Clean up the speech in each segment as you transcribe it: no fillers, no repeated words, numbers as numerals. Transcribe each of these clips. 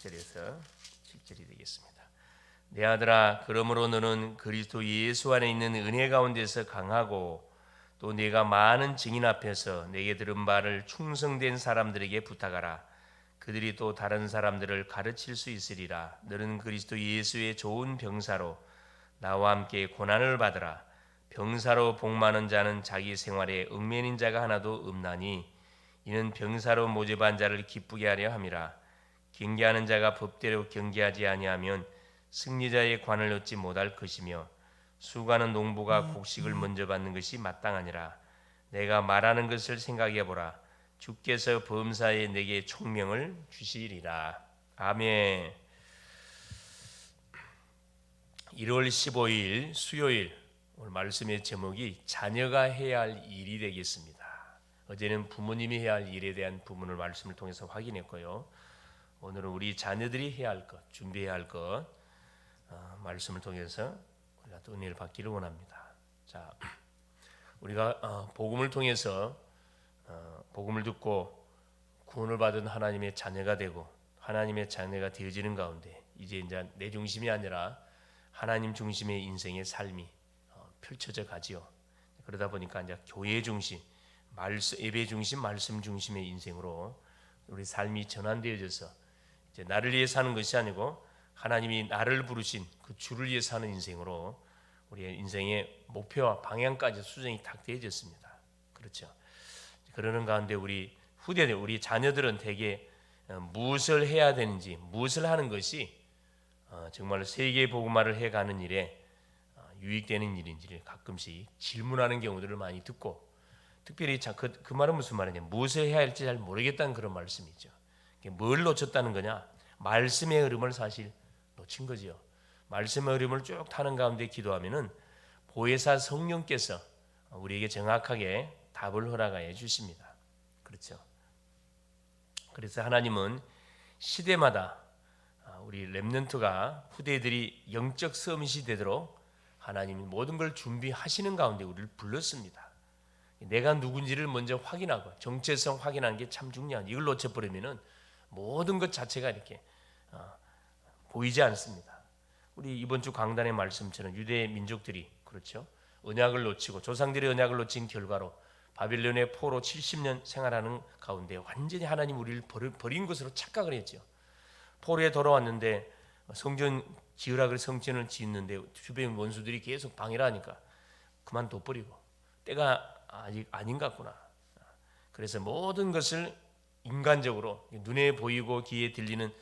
6절에서 7절이 되겠습니다. 내 아들아, 그러므로 너는 그리스도 예수 안에 있는 은혜 가운데서 강하고 또 네가 많은 증인 앞에서 내게 들은 말을 충성된 사람들에게 부탁하라. 그들이 또 다른 사람들을 가르칠 수 있으리라. 너는 그리스도 예수의 좋은 병사로 나와 함께 고난을 받으라. 병사로 복 많은 자는 자기 생활에 얽매인 자가 하나도 없나니 이는 병사로 모집한 자를 기쁘게 하려 함이라. 경계하는 자가 법대로 경계하지 아니하면 승리자의 관을 얻지 못할 것이며 수고하는 농부가 곡식을 먼저 받는 것이 마땅하니라. 내가 말하는 것을 생각해 보라. 주께서 범사에 내게 총명을 주시리라. 아멘. 1월 15일 수요일, 오늘 말씀의 제목이 자녀가 해야 할 일이 되겠습니다. 어제는 부모님이 해야 할 일에 대한 부분을 말씀을 통해서 확인했고요. 오늘은 우리 자녀들이 해야 할 것, 준비해야 할 것, 말씀을 통해서 우리가 또 은혜를 받기를 원합니다. 자, 우리가 복음을 통해서 복음을 듣고 구원을 받은 하나님의 자녀가 되고 하나님의 자녀가 되어지는 가운데 이제 내 중심이 아니라 하나님 중심의 인생의 삶이 펼쳐져 가지요. 그러다 보니까 이제 교회 중심, 예배 중심, 말씀 중심의 인생으로 우리 삶이 전환되어져서 이제 나를 위해 사는 것이 아니고 하나님이 나를 부르신 그 주를 위해 사는 인생으로 우리의 인생의 목표와 방향까지 수정이 딱 되어졌습니다. 그렇죠. 그러는 가운데 우리 후대들, 우리 자녀들은 대개 무엇을 해야 되는지, 무엇을 하는 것이 정말 세계 복음화를 해가는 일에 유익되는 일인지를 가끔씩 질문하는 경우들을 많이 듣고, 특별히 그 말은 무슨 말이냐, 무엇을 해야 할지 잘 모르겠다는 그런 말씀이죠. 뭘 놓쳤다는 거냐? 말씀의 흐름을 사실 놓친 거죠. 말씀의 흐름을 쭉 타는 가운데 기도하면은 보혜사 성령께서 우리에게 정확하게 답을 허락하여 주십니다. 그렇죠. 그래서 하나님은 시대마다 우리 렘넌트가 후대들이 영적 서밋이 되도록 하나님이 모든 걸 준비하시는 가운데 우리를 불렀습니다. 내가 누군지를 먼저 확인하고 정체성 확인하는 게 참 중요한. 이걸 놓쳐버리면은 모든 것 자체가 이렇게 보이지 않습니다. 우리 이번 주 강단의 말씀처럼 유대 민족들이 그렇죠. 언약을 놓치고 조상들의 언약을 놓친 결과로 바빌론의 포로 70년 생활하는 가운데 완전히 하나님 우리를 버린 것으로 착각을 했죠. 포로에 돌아왔는데 성전 지으라 그래 성전을 짓는데 주변 원수들이 계속 방해를 하니까 그만둬버리고 때가 아직 아닌 것 같구나. 그래서 모든 것을 인간적으로 눈에 보이고 귀에 들리는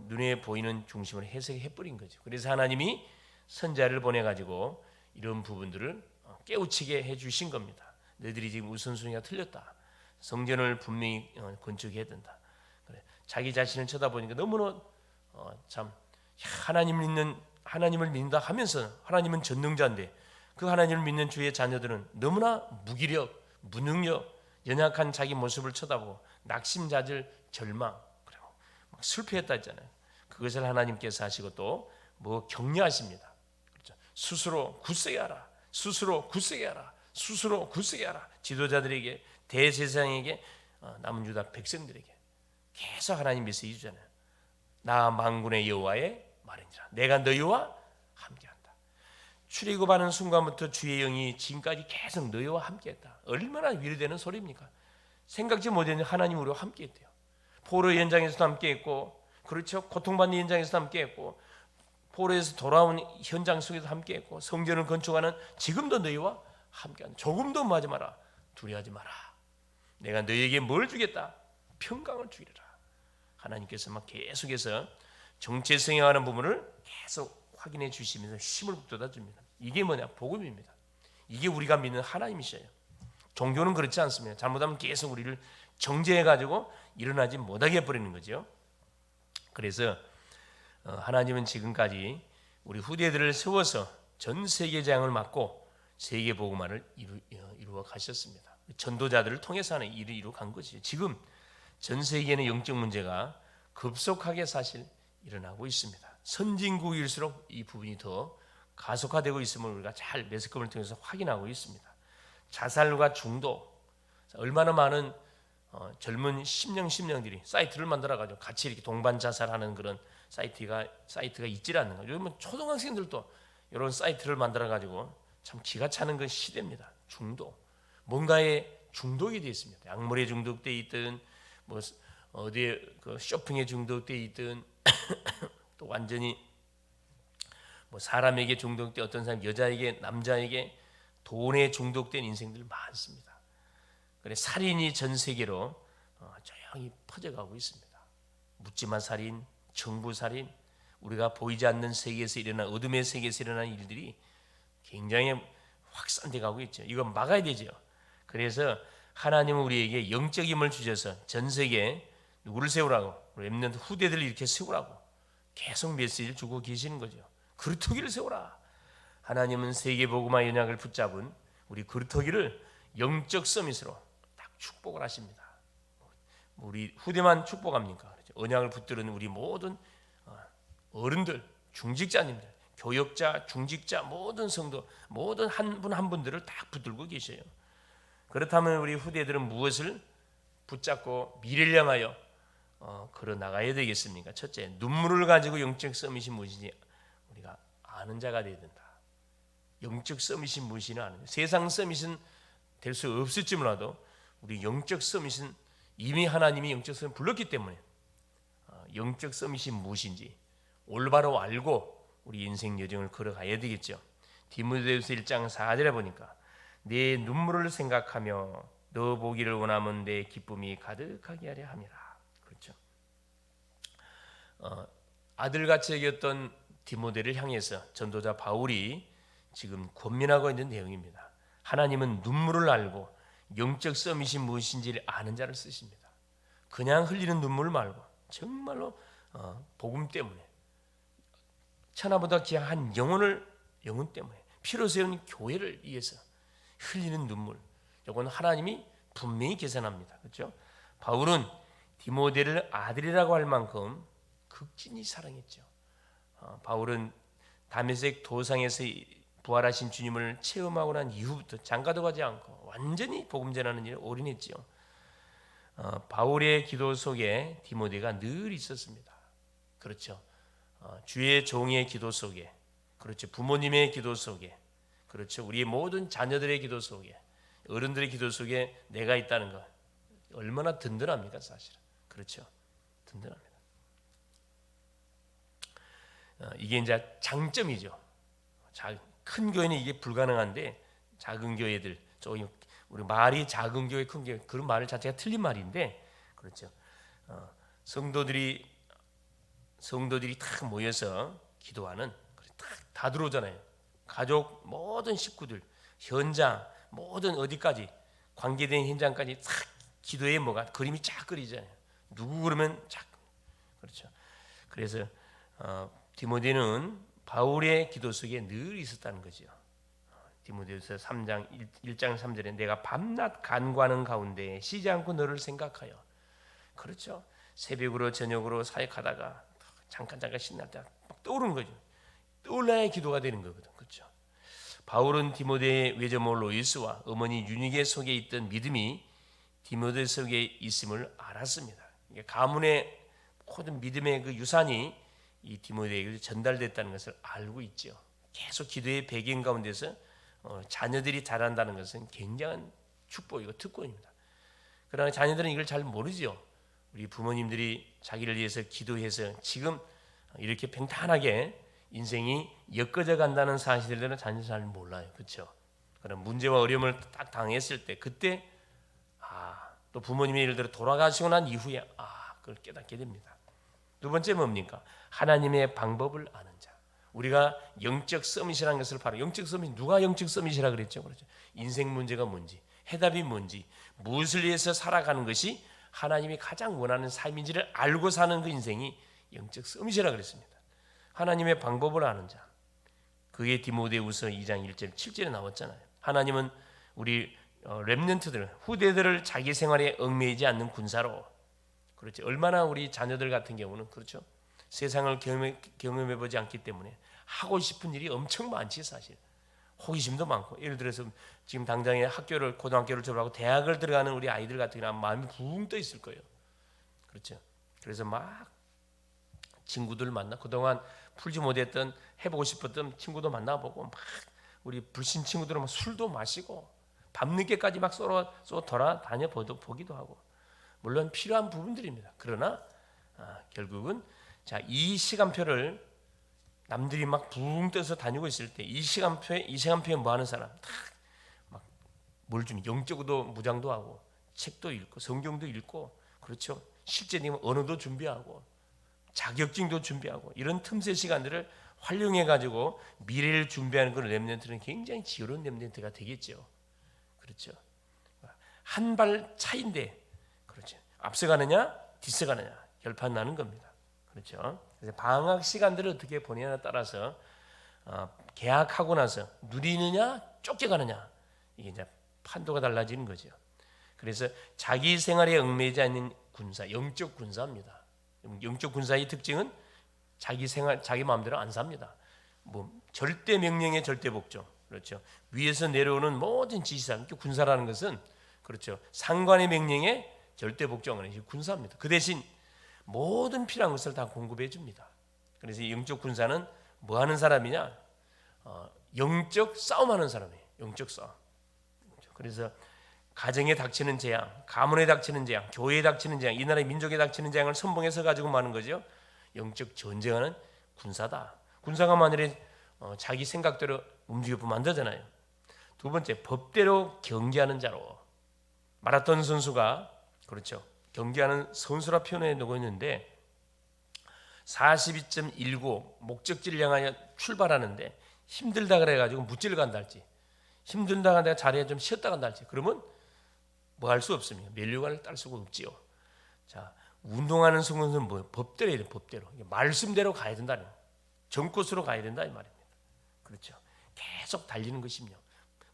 눈에 보이는 중심으로 해석해버린 거죠. 그래서 하나님이 선자를 보내가지고 이런 부분들을 깨우치게 해주신 겁니다. 너희들이 지금 우선순위가 틀렸다. 성전을 분명히 건축해야 된다. 그래. 자기 자신을 쳐다보니까 너무나 참 하나님을 믿는다 하면서 하나님은 전능자인데 그 하나님을 믿는 주의 자녀들은 너무나 무기력, 무능력, 연약한 자기 모습을 쳐다보고 낙심자질, 절망, 그리고 막 슬퍼했다 했잖아요. 그것을 하나님께서 하시고 또 뭐 격려하십니다. 그렇죠? 스스로 굳세게 하라. 스스로 굳세게 하라. 스스로 굳세게 하라. 지도자들에게, 대제사장에게, 남은 유다 백성들에게 계속 하나님 메시지 주잖아요. 나 만군의 여호와의 말이니라. 내가 너희와 함께한다. 출애굽하는 순간부터 주의 영이 지금까지 계속 너희와 함께했다. 얼마나 위로되는 소리입니까? 생각지 못했는데 하나님 우리와 함께했대요. 포로 현장에서도 함께했고, 그렇죠? 고통받는 현장에서도 함께했고, 포로에서 돌아온 현장 속에서 함께했고, 성전을 건축하는 지금도 너희와 함께한다. 조금도 하지 마라. 두려워하지 마라. 내가 너희에게 뭘 주겠다? 평강을 주리라. 하나님께서 막 계속해서 정체성에 관한 부분을 계속 확인해 주시면서 힘을 북돋아 줍니다. 이게 뭐냐? 복음입니다. 이게 우리가 믿는 하나님이셔요. 종교는 그렇지 않습니다. 잘못하면 계속 우리를 정죄해가지고 일어나지 못하게 해버리는 거죠. 그래서 하나님은 지금까지 우리 후대들을 세워서 전 세계 재앙을 막고 세계 복음화를 이루어 가셨습니다. 전도자들을 통해서 하는 일을 이루어 간 것이죠. 지금 전 세계에는 영적 문제가 급속하게 사실 일어나고 있습니다. 선진국일수록 이 부분이 더 가속화되고 있음을 우리가 잘 매스컴을 통해서 확인하고 있습니다. 자살과 중독, 얼마나 많은 젊은 심령들이 사이트를 만들어가지고 같이 이렇게 동반 자살하는 그런 사이트가 있질 않는 거죠. 요즘은 초등학생들도 이런 사이트를 만들어가지고 참 기가 차는 그 시대입니다. 뭔가에 중독이 되어 있습니다. 약물에 중독되어 있든 뭐 어디에 그 쇼핑에 중독되어 있든 또 완전히 뭐 사람에게 중독된 어떤 사람 여자에게 남자에게 돈에 중독된 인생들 많습니다. 그래 살인이 전 세계로 조용히 퍼져가고 있습니다. 묻지마 살인, 정부 살인, 우리가 보이지 않는 세계에서 일어난 어둠의 세계에서 일어난 일들이 굉장히 확산돼 가고 있죠. 이건 막아야 되죠. 그래서 하나님은 우리에게 영적 힘을 주셔서 전 세계에 누구를 세우라고, 렘넌트 후대들을 이렇게 세우라고 계속 메시지를 주고 계시는 거죠. 그루터기를 세우라. 하나님은 세계복음화 연약을 붙잡은 우리 그루터기를 영적 서밋으로 딱 축복을 하십니다. 우리 후대만 축복합니까? 언약을 붙들은 우리 모든 어른들, 중직자님들, 교역자, 중직자, 모든 성도, 모든 한 분 한 분들을 딱 붙들고 계셔요. 그렇다면 우리 후대들은 무엇을 붙잡고 미래를 향하여 걸어 나가야 되겠습니까? 첫째, 눈물을 가지고 영적 서밋이 무엇인지 우리가 아는 자가 되어야 된다. 영적 서밋이 무엇이냐 아는 자. 세상 서밋은 될 수 없을지 몰라도 우리 영적 서밋은 이미 하나님이 영적 서밋 불렀기 때문에 영적 서밋이 무엇인지 올바로 알고 우리 인생 여정을 걸어가야 되겠죠. 디모데후서 1장 4절에 보니까 내 눈물을 생각하며 너 보기를 원하면 내 기쁨이 가득하게 하려 함이라. 그렇죠. 아들같이 여겼던 디모데를 향해서 전도자 바울이 지금 권면하고 있는 내용입니다. 하나님은 눈물을 알고 영적 서밋이 무엇인지를 아는 자를 쓰십니다. 그냥 흘리는 눈물 말고 정말로 복음 때문에 천하보다 귀한 영혼 때문에 피로 세운 교회를 위해서 흘리는 눈물, 이건 하나님이 분명히 계산합니다. 그렇죠? 바울은 디모데를 아들이라고 할 만큼 극진히 사랑했죠. 바울은 다메섹 도상에서 부활하신 주님을 체험하고 난 이후부터 장가도 가지 않고 완전히 복음 전하는 일에 올인했지요. 바울의 기도 속에 디모데가 늘 있었습니다. 그렇죠. 주의 종의 기도 속에, 그렇죠. 부모님의 기도 속에, 그렇죠. 우리의 모든 자녀들의 기도 속에, 어른들의 기도 속에 내가 있다는 것 얼마나 든든합니까, 사실은. 그렇죠. 든든합니다. 이게 이제 장점이죠. 큰 교회는 이게 불가능한데 작은 교회들, 우리 말이 작은 교회, 큰 교회 그런 말 자체가 틀린 말인데, 그렇죠. 성도들이 딱 모여서 기도하는 다 들어오잖아요. 가족 모든 식구들, 현장 모든 어디까지 관계된 현장까지 딱 기도에 뭐가 그림이 쫙 그리잖아요. 누구 그러면 쫙 그렇죠. 그래서 디모데는 바울의 기도 속에 늘 있었다는 거죠. 디모데후서 3장 1장 3절에 내가 밤낮 간구하는 가운데 쉬지 않고 너를 생각하여, 그렇죠. 새벽으로 저녁으로 사역하다가 잠깐 신날 때 막 떠오르는 거죠. 떠올라야 기도가 되는 거거든. 그렇죠. 바울은 디모데의 외조모 로이스와 어머니 유니게 속에 있던 믿음이 디모데 속에 있음을 알았습니다. 가문의 모든 믿음의 그 유산이 이 디모데에게 전달됐다는 것을 알고 있죠. 계속 기도의 배경 가운데서 자녀들이 자란다는 것은 굉장한 축복이고 특권입니다. 그러나 자녀들은 이걸 잘 모르죠. 우리 부모님들이 자기를 위해서 기도해서 지금 이렇게 평탄하게 인생이 엮어져 간다는 사실들은 자녀들은 잘 몰라요. 그렇죠? 그런 문제와 어려움을 딱 당했을 때 그때 또 부모님이 예를 들어 돌아가시고 난 이후에 그걸 깨닫게 됩니다. 두 번째 뭡니까? 하나님의 방법을 아는 자. 우리가 영적 서밋이라는 것을 바로 영적 서밋, 누가 영적 서밋이라 그랬죠? 그렇죠. 인생 문제가 뭔지, 해답이 뭔지, 무엇을 위해서 살아가는 것이 하나님이 가장 원하는 삶인지를 알고 사는 그 인생이 영적 서밋이라 그랬습니다. 하나님의 방법을 아는 자. 그게 디모데후서 2장 1절 7절에 나왔잖아요. 하나님은 우리 렘넌트들, 후대들을 자기 생활에 얽매이지 않는 군사로, 그렇죠. 얼마나 우리 자녀들 같은 경우는 그렇죠. 세상을 경험해보지 않기 때문에 하고 싶은 일이 엄청 많지 사실. 호기심도 많고, 예를 들어서 지금 당장에 고등학교를 졸업하고 대학을 들어가는 우리 아이들 같은 경우는 마음이 붕 떠 있을 거예요. 그렇죠. 그래서 막 친구들 만나, 그동안 풀지 못했던, 해보고 싶었던 친구도 만나보고, 막 우리 불신 친구들은 막 술도 마시고 밤늦게까지 막 쏘러 돌아다녀 보기도 하고, 물론 필요한 부분들입니다. 그러나 결국은 이 시간표를 남들이 막 붕 떠서 다니고 있을 때 이 시간표에 뭐 하는 사람 뭘 좀 영적으로도 무장도 하고 책도 읽고 성경도 읽고, 그렇죠. 실제로 언어도 준비하고 자격증도 준비하고, 이런 틈새 시간들을 활용해 가지고 미래를 준비하는 그런 렘넌트는 굉장히 지혜로운 렘넌트가 되겠죠. 그렇죠. 한 발 차인데, 그렇죠. 앞서가느냐 뒤서가느냐 결판 나는 겁니다. 그렇죠. 그래서 방학 시간들을 어떻게 보내냐에 따라서 개학하고 나서 누리느냐 쫓겨가느냐, 이게 이제 판도가 달라지는 거죠. 그래서 자기 생활에 얽매이지 않는 군사, 영적 군사입니다. 영적 군사의 특징은 자기 생활, 자기 마음대로 안 삽니다. 뭐 절대 명령에 절대 복종, 그렇죠. 위에서 내려오는 모든 지시사, 군사라는 것은, 그렇죠. 상관의 명령에 절대 복종하는 것이 군사입니다. 그 대신 모든 필요한 것을 다 공급해 줍니다. 그래서 이 영적 군사는 뭐 하는 사람이냐? 영적 싸움하는 사람이에요. 영적 싸움. 그래서 가정에 닥치는 재앙, 가문에 닥치는 재앙, 교회에 닥치는 재앙, 이 나라의 민족에 닥치는 재앙을 선봉해서 가지고 마는 거죠. 영적 전쟁하는 군사다. 군사가 만일에 자기 생각대로 움직여보면 안 되잖아요. 두 번째, 법대로 경기하는 자로. 마라톤 선수가, 그렇죠, 경기하는 선수라 표현해 놓고 있는데 42.19 목적지를 향하여 출발하는데 힘들다 그래가지고 무찌를 간다 할지, 힘들다 내가 자리에 좀 쉬었다 간다 할지, 그러면 뭐 할 수 없습니다. 면류관을 딸 수가 없지요. 자, 운동하는 성공은 뭐예요? 법대로 해야 돼요. 법대로. 말씀대로 가야 된다는 거예요. 정코스로 가야 된다 이 말입니다. 그렇죠. 계속 달리는 것이며,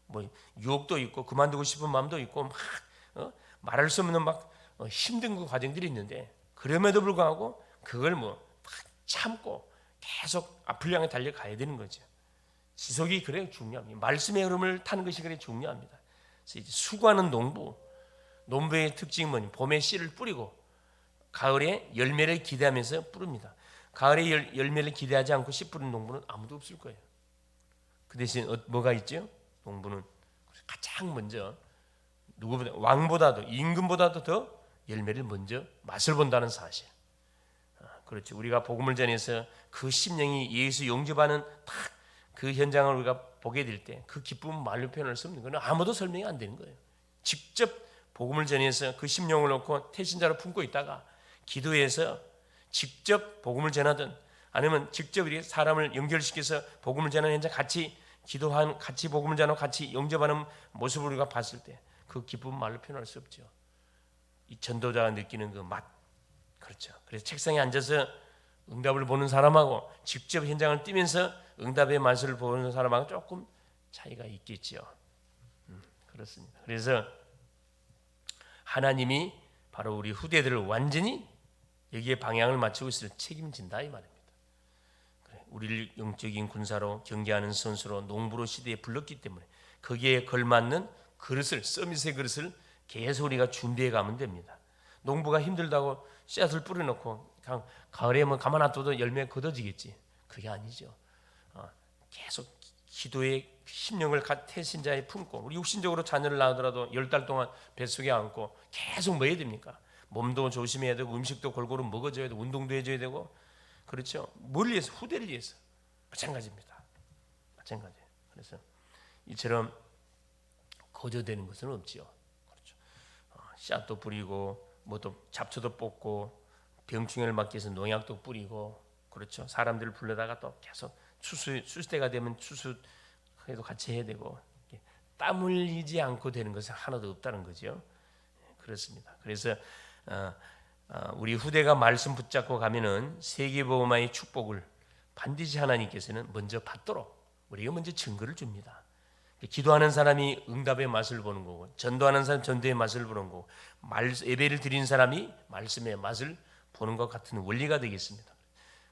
뭐 유혹도 있고 그만두고 싶은 마음도 있고, 막 말할 수 없는 막 힘든 그 과정들이 있는데, 그럼에도 불구하고 그걸 막 참고 계속 앞을 향해 달려가야 되는 거죠. 지속이 그래 중요합니다. 말씀의 흐름을 타는 것이 그래 중요합니다. 그래서 이제 수고하는 농부의 특징은 뭐니? 봄에 씨를 뿌리고 가을에 열매를 기대하면서 뿌립니다. 가을에 열매를 기대하지 않고 씨 뿌리는 농부는 아무도 없을 거예요. 그 대신 뭐가 있죠? 농부는 가장 먼저 누구보다, 왕보다도 임금보다도 더 열매를 먼저 맛을 본다는 사실. 그렇죠. 우리가 복음을 전해서 그 심령이 예수 영접하는 딱 그 현장을 우리가 보게 될 때 그 기쁨은 말로 표현할 수 없는 거는 아무도 설명이 안 되는 거예요. 직접 복음을 전해서 그 심령을 놓고 태신자로 품고 있다가 기도해서 직접 복음을 전하든, 아니면 직접 이렇게 사람을 연결시켜서 복음을 전하는 현장 같이 기도한, 같이 복음을 전하고 같이 영접하는 모습을 우리가 봤을 때 그 기쁨은 말로 표현할 수 없죠. 이 전도자가 느끼는 그 맛, 그렇죠. 그래서 책상에 앉아서 응답을 보는 사람하고 직접 현장을 뛰면서 응답의 맛을 보는 사람하고 조금 차이가 있겠죠. 그렇습니다. 그래서 하나님이 바로 우리 후대들을 완전히 여기에 방향을 맞추고 있을 책임진다 이 말입니다. 우리를 영적인 군사로, 경계하는 선수로, 농부로 시대에 불렀기 때문에 거기에 걸맞는 그릇을, 서밋의 그릇을 계속 우리가 준비해 가면 됩니다. 농부가 힘들다고 씨앗을 뿌려놓고 그냥 가을에 뭐 가만 놔둬도 열매 걷어지겠지, 그게 아니죠. 계속 기도의 심령을 태신자에 품고, 우리 육신적으로 자녀를 낳으더라도 10달 동안 뱃속에 안고 계속 뭐 해야 됩니까? 몸도 조심해야 되고 음식도 골고루 먹어줘야 되고 운동도 해줘야 되고, 그렇죠. 뭘 위해서? 후대를 위해서. 마찬가지입니다. 마찬가지예요. 그래서 이처럼 거저되는 것은 없지요. 그렇죠. 씨앗도 뿌리고 뭐또 잡초도 뽑고 병충해를 막기 위해서 농약도 뿌리고, 그렇죠. 사람들을 불러다가 또 계속 추수 때가 되면 추수해도 같이 해야 되고, 땀 흘리지 않고 되는 것은 하나도 없다는 거죠. 그렇습니다. 그래서 우리 후대가 말씀 붙잡고 가면은 세계복음화의 축복을 반드시 하나님께서는 먼저 받도록 우리가 먼저 증거를 줍니다. 기도하는 사람이 응답의 맛을 보는 거고, 전도하는 사람이 전도의 맛을 보는 거고, 예배를 드리는 사람이 말씀의 맛을 보는 것 같은 원리가 되겠습니다.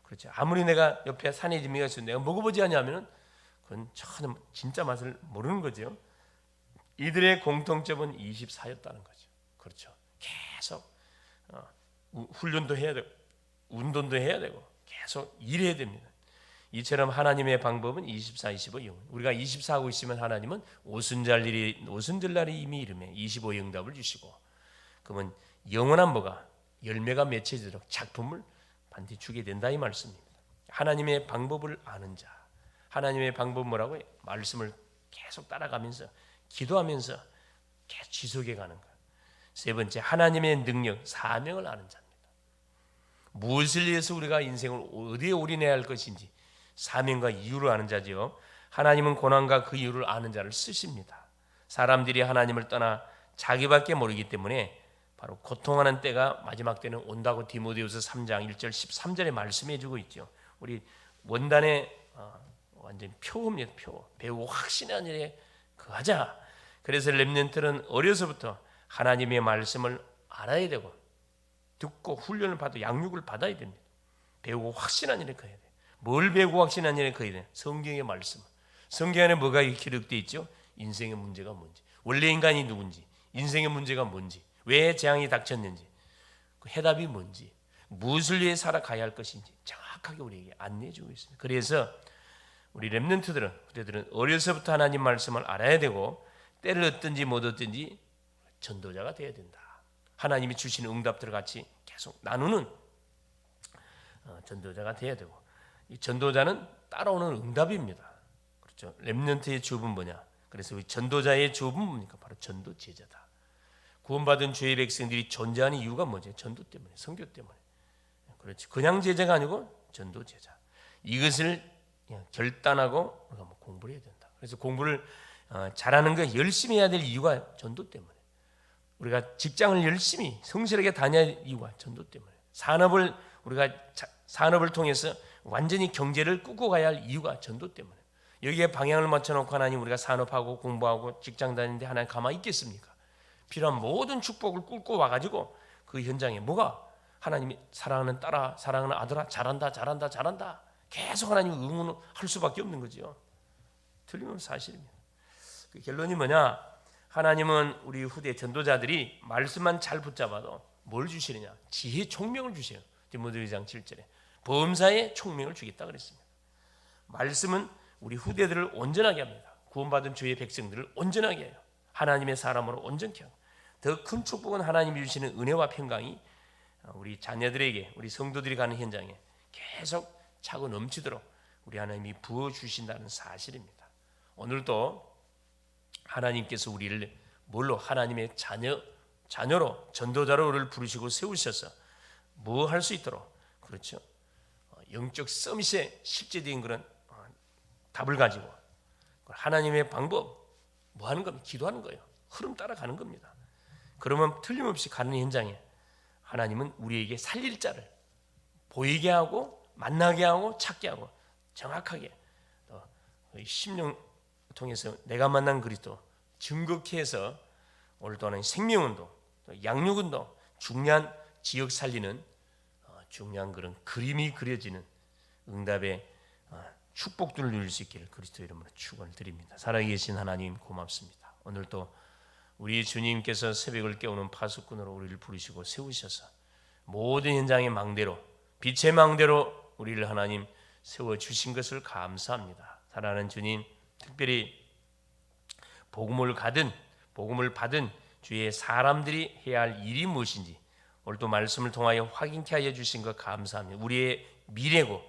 그렇죠. 아무리 내가 옆에 산에 지미가 있어도 내가 먹어보지 않냐면은 그건 전혀 진짜 맛을 모르는 거죠. 이들의 공통점은 24였다는 거죠. 그렇죠. 계속 훈련도 해야 되고 운동도 해야 되고 계속 일해야 됩니다. 이처럼 하나님의 방법은 24, 25 영. 우리가 24 하고 있으면 하나님은 오순절 날이 이미 이름에 25 응답을 주시고, 그러면 영원한 뭐가 열매가 맺혀지도록 작품을 반드시 주게 된다 이 말씀입니다. 하나님의 방법을 아는 자, 하나님의 방법 뭐라고요? 말씀을 계속 따라가면서 기도하면서 계속 지속해 가는 거예요. 세 번째, 하나님의 능력, 사명을 아는 자입니다. 무엇을 위해서 우리가 인생을 어디에 올인해야 할 것인지 사명과 이유를 아는 자지요. 하나님은 고난과 그 이유를 아는 자를 쓰십니다. 사람들이 하나님을 떠나 자기밖에 모르기 때문에 바로 고통하는 때가 마지막 때는 온다고 디모데후서 3장 1절 13절에 말씀해 주고 있죠. 우리 원단의 완전 표입니다. 표. 배우고 확신한 일에 그하자. 그래서 렘넌트는 어려서부터 하나님의 말씀을 알아야 되고 듣고 훈련을 받고 양육을 받아야 됩니다. 배우고 확신한 일에 그해야 돼요. 뭘 배우고 확신한 일에 그해야 돼요? 성경의 말씀. 성경 안에 뭐가 기록되어 있죠? 인생의 문제가 뭔지, 원래 인간이 누군지, 인생의 문제가 뭔지, 왜 재앙이 닥쳤는지, 그 해답이 뭔지, 무엇을 위해 살아가야 할 것인지 정확하게 우리에게 안내해 주고 있습니다. 그래서 우리 렘넌트들은, 그대들은 어려서부터 하나님 말씀을 알아야 되고 때를 얻든지 못 얻든지 전도자가 되어야 된다. 하나님이 주시는 응답들을 같이 계속 나누는 전도자가 되어야 되고, 이 전도자는 따라오는 응답입니다. 그렇죠. 렘넌트의 주업은 뭐냐? 그래서 우리 전도자의 주업은 뭡니까? 바로 전도 제자다. 구원받은 주의 백성들이 존재하는 이유가 뭐죠? 전도 때문에, 선교 때문에. 그렇지. 그냥 제자가 아니고 전도 제자. 이것을 결단하고 우리가 공부를 해야 된다. 그래서 공부를 잘하는 거 열심히 해야 될 이유가 전도 때문에. 우리가 직장을 열심히 성실하게 다녀야 할 이유가 전도 때문에. 산업을 통해서 완전히 경제를 꾸고 가야 할 이유가 전도 때문에. 여기에 방향을 맞춰놓고 하나님 우리가 산업하고 공부하고 직장 다니는데 하나님 가만히 있겠습니까? 필요한 모든 축복을 꿇고 와가지고 그 현장에 뭐가 하나님이 사랑하는 딸아, 사랑하는 아들아, 잘한다 계속 하나님 응원할 수밖에 없는 거죠. 틀림없는 사실입니다. 그 결론이 뭐냐? 하나님은 우리 후대 전도자들이 말씀만 잘 붙잡아도 뭘 주시느냐? 지혜 총명을 주세요. 디모데 2장 7절에 범사에 총명을 주겠다 그랬습니다. 말씀은 우리 후대들을 온전하게 합니다. 구원받은 주의 백성들을 온전하게 해요. 하나님의 사람으로 온전케 하고, 더 큰 축복은 하나님이 주시는 은혜와 평강이 우리 자녀들에게, 우리 성도들이 가는 현장에 계속 차고 넘치도록 우리 하나님이 부어주신다는 사실입니다. 오늘도 하나님께서 우리를 뭘로? 하나님의 자녀로, 전도자로 우리를 부르시고 세우셔서 뭐 할 수 있도록, 그렇죠, 영적 서밋에 실제적인 그런 답을 가지고 하나님의 방법 뭐 하는 겁니까? 기도하는 거예요. 흐름 따라가는 겁니다. 그러면 틀림없이 가는 현장에 하나님은 우리에게 살릴 자를 보이게 하고 만나게 하고 찾게 하고 정확하게 심령 통해서 내가 만난 그리스도 증거케 해서 오늘 또한 생명운동, 양육운동, 중요한 지역 살리는 중요한 그런 그림이 그려지는 응답의 축복들을 누릴 수 있기를 그리스도 이름으로 축원을 드립니다. 살아계신 하나님 고맙습니다. 오늘 또 우리 주님께서 새벽을 깨우는 파수꾼으로 우리를 부르시고 세우셔서 모든 현장의 망대로, 빛의 망대로 우리를 하나님 세워주신 것을 감사합니다. 사랑하는 주님, 특별히 복음을 받은 주의 사람들이 해야 할 일이 무엇인지 오늘 또 말씀을 통하여 확인케 하여 주신 것 감사합니다. 우리의 미래고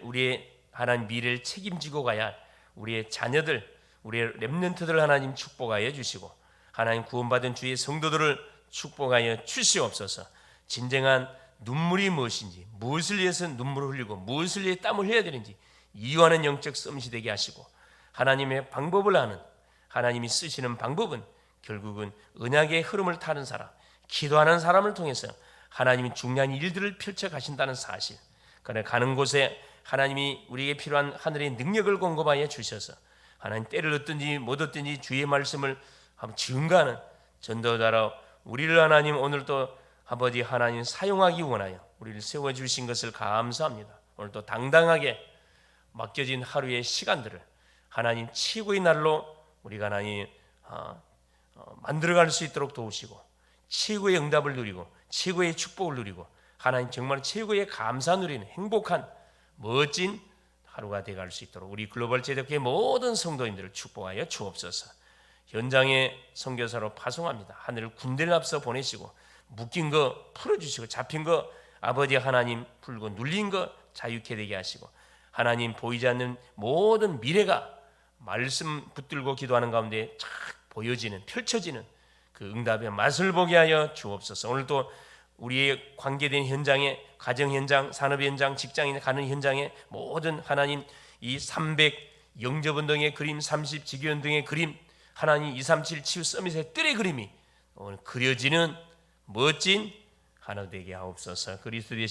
우리의 하나님 미래를 책임지고 가야 할 우리의 자녀들, 우리의 렘넌트들 하나님 축복하여 주시고 하나님 구원받은 주의 성도들을 축복하여 주시옵소서. 진정한 눈물이 무엇인지, 무엇을 위해서 눈물을 흘리고 무엇을 위해 땀을 흘려야 되는지 이유하는 영적 썸이 되게 하시고, 하나님의 방법을 아는, 하나님이 쓰시는 방법은 결국은 언약의 흐름을 타는 사람, 기도하는 사람을 통해서 하나님이 중요한 일들을 펼쳐 가신다는 사실, 그러나 가는 곳에 하나님이 우리에게 필요한 하늘의 능력을 공급하여 주셔서 하나님 때를 얻든지 못 얻든지 주의 말씀을 한번 증거하는 전도자로 우리를 하나님 오늘도 아버지 하나님 사용하기 원하여 우리를 세워주신 것을 감사합니다. 오늘도 당당하게 맡겨진 하루의 시간들을 하나님 최고의 날로 우리가 하나님 만들어갈 수 있도록 도우시고 최고의 응답을 누리고 최고의 축복을 누리고 하나님 정말 최고의 감사 누리는 행복한 멋진 하루가 되어갈 수 있도록 우리 글로벌 제독교회 모든 성도님들을 축복하여 주옵소서. 현장에 선교사로 파송합니다. 하늘을 군대를 앞서 보내시고 묶인 거 풀어주시고 잡힌 거 아버지 하나님 풀고 눌린 거 자유케 되게 하시고 하나님 보이지 않는 모든 미래가 말씀 붙들고 기도하는 가운데 착 보여지는 펼쳐지는 그 응답의 맛을 보게 하여 주옵소서. 오늘도 우리의 관계된 현장에 가정 현장, 산업 현장, 직장에 가는 현장에 모든 하나님 이 300 영접운동의 그림, 30 지교운동의 그림, 하나님 237 치유 서밋의 뜰의 그림이 오늘 그려지는 멋진 하나 되게 하옵소서. 그리스도의